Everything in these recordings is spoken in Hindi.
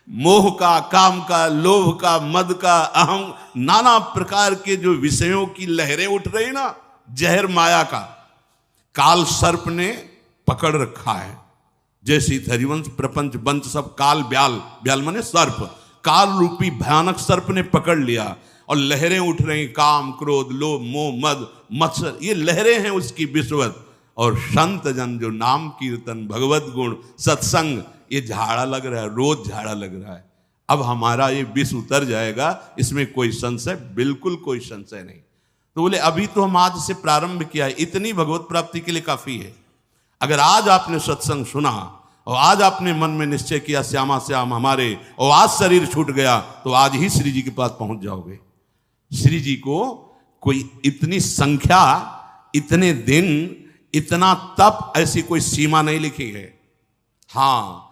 मोह का, काम का, लोभ का, मद का, अहम, नाना प्रकार के जो विषयों की लहरें उठ रही ना, जहर माया का काल सर्प ने पकड़ रखा है। जैसे हरिवंश प्रपंच वंश सब काल, ब्याल, ब्याल माने सर्प, काल रूपी भयानक सर्प ने पकड़ लिया और लहरें उठ रही, काम, क्रोध, लोभ, मोह, मद, मत्सर, ये लहरें हैं उसकी विषवत। और संत जन जो नाम कीर्तन, भगवत गुण, सत्संग, ये झाड़ा लग रहा है, रोज झाड़ा लग रहा है। अब हमारा ये विष उतर जाएगा, इसमें कोई संशय, बिल्कुल कोई संशय नहीं। तो बोले अभी तो हम आज से प्रारंभ किया है, इतनी भगवत प्राप्ति के लिए काफी है। अगर आज आपने सत्संग सुना और आज आपने मन में निश्चय किया श्यामा श्याम हमारे, और आज शरीर छूट गया, तो आज ही श्री जी के पास पहुंच जाओगे। श्री जी को कोई इतनी संख्या, इतने दिन, इतना तप, ऐसी कोई सीमा नहीं लिखी है। हाँ,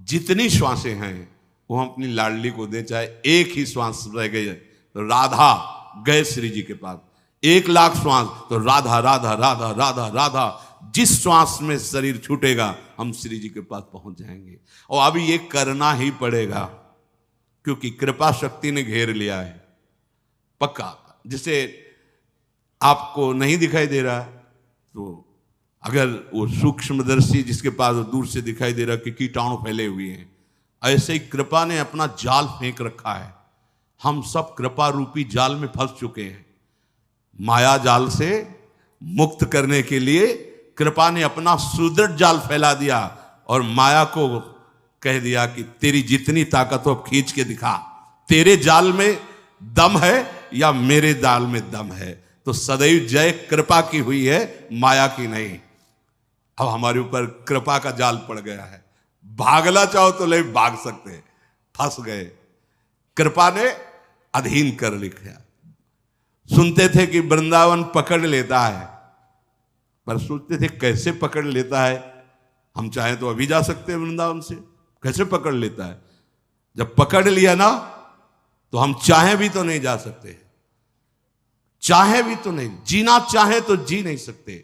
जितनी श्वासें हैं वो हम अपनी लाडली को दे, चाहे एक ही श्वास रह गई तो राधा गए श्री जी के पास, 1,00,000 श्वास तो राधा राधा राधा राधा राधा, जिस श्वास में शरीर छूटेगा हम श्री जी के पास पहुंच जाएंगे। और अभी ये करना ही पड़ेगा, क्योंकि कृपा शक्ति ने घेर लिया है पक्का। जिसे आपको नहीं दिखाई दे रहा तो अगर वो सूक्ष्मदर्शी जिसके पास दूर से दिखाई दे रहा कि कीटाणु फैले हुए हैं, ऐसे ही कृपा ने अपना जाल फेंक रखा है। हम सब कृपा रूपी जाल में फंस चुके हैं। माया जाल से मुक्त करने के लिए कृपा ने अपना सुदृढ़ जाल फैला दिया और माया को कह दिया कि तेरी जितनी ताकत हो खींच के दिखा, तेरे जाल में दम है या मेरे जाल में दम है। तो सदैव जय कृपा की हुई है, माया की नहीं। अब हमारे ऊपर कृपा का जाल पड़ गया है, भागना चाहो तो ले भाग सकते हैं, फंस गए। कृपा ने अधीन कर लिखा। सुनते थे कि वृंदावन पकड़ लेता है, पर सोचते थे कैसे पकड़ लेता है। हम चाहे तो अभी जा सकते हैं वृंदावन से, कैसे पकड़ लेता है। जब पकड़ लिया ना तो हम चाहे भी तो नहीं जा सकते, चाहे भी तो नहीं, जीना चाहे तो जी नहीं सकते,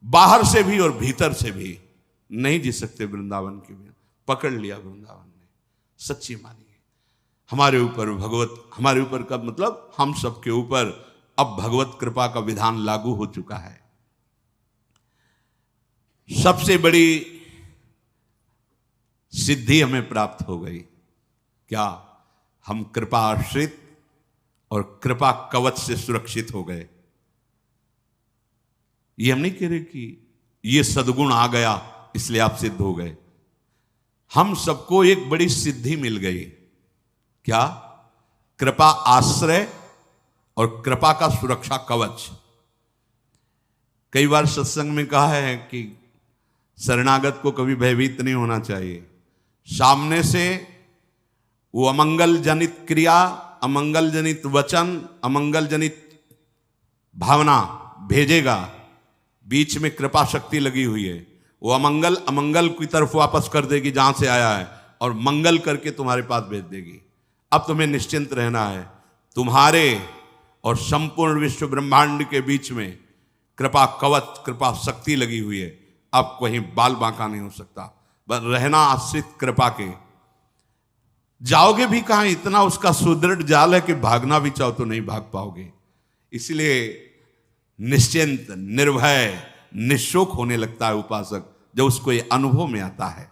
बाहर से भी और भीतर से भी नहीं जी सकते वृंदावन के बिना। पकड़ लिया वृंदावन ने, सच्ची मानिए। हमारे ऊपर भगवत, हमारे ऊपर का मतलब हम सबके ऊपर अब भगवत कृपा का विधान लागू हो चुका है। सबसे बड़ी सिद्धि हमें प्राप्त हो गई। क्या? हम कृपा आश्रित और कृपा कवच से सुरक्षित हो गए। ये हम नहीं कह रहे कि ये सद्गुण आ गया इसलिए आप सिद्ध हो गए। हम सबको एक बड़ी सिद्धि मिल गई। क्या? कृपा आश्रय और कृपा का सुरक्षा कवच। कई बार सत्संग में कहा है कि शरणागत को कभी भयभीत नहीं होना चाहिए। सामने से वो अमंगल जनित क्रिया, अमंगल जनित वचन, अमंगल जनित भावना भेजेगा, बीच में कृपा शक्ति लगी हुई है। वो अमंगल की तरफ वापस कर देगी जहां से आया है, और मंगल करके तुम्हारे पास भेज देगी। अब तुम्हें निश्चिंत रहना है, तुम्हारे और संपूर्ण विश्व ब्रह्मांड के बीच में कृपा कवच, कृपा शक्ति लगी हुई है। अब कहीं बाल बांका नहीं हो सकता, बस रहना आश्रित कृपा के। जाओगे भी कहां, इतना उसका सुदृढ़ जाल है कि भागना भी चाहो तो नहीं भाग पाओगे। इसलिए निश्चिंत, निर्भय, निशोक होने लगता है उपासक जब उसको ये अनुभव में आता है।